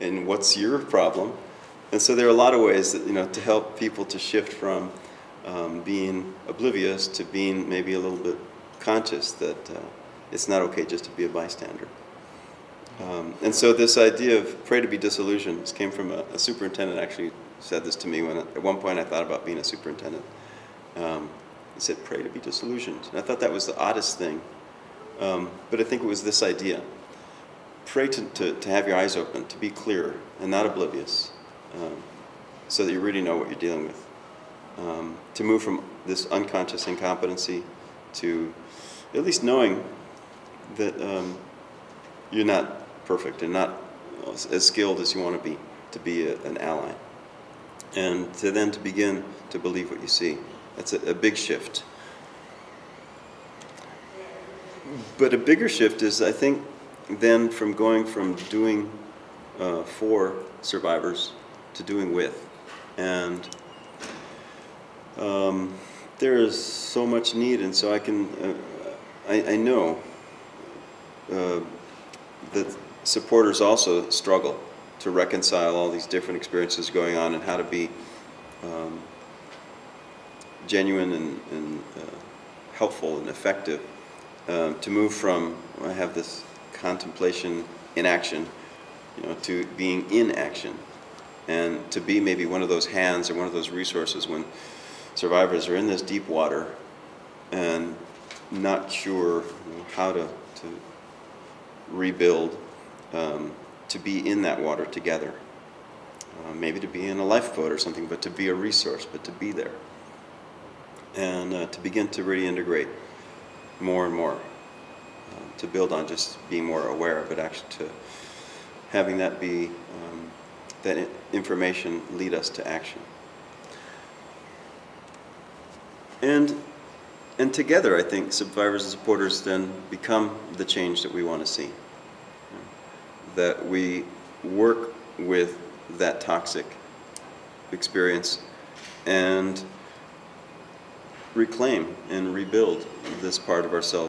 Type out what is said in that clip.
and what's your problem? And so there are a lot of ways that, to help people to shift from being oblivious to being maybe a little bit conscious that it's not okay just to be a bystander. And so this idea of pray to be disillusioned, this came from a superintendent actually said this to me when at one point I thought about being a superintendent. He said, pray to be disillusioned. And I thought that was the oddest thing. But I think it was this idea. Pray to have your eyes open, to be clear and not oblivious, so that you really know what you're dealing with. To move from this unconscious incompetency to at least knowing that you're not perfect and not as skilled as you want to be an ally. And then to begin to believe what you see. That's a big shift. But a bigger shift is, I think, then from going from doing for survivors to doing with. And there is so much need, and so I know that supporters also struggle to reconcile all these different experiences going on and how to be genuine and helpful and effective, to move from, I have this contemplation in action, to being in action, and to be maybe one of those hands or one of those resources when survivors are in this deep water and not sure how to rebuild, to be in that water together. Maybe to be in a lifeboat or something, but to be a resource, but to be there. And to begin to really integrate more and more, to build on just being more aware, but actually to having that be, that information lead us to action. And together, I think, survivors and supporters then become the change that we want to see. That we work with that toxic experience and reclaim and rebuild this part of ourselves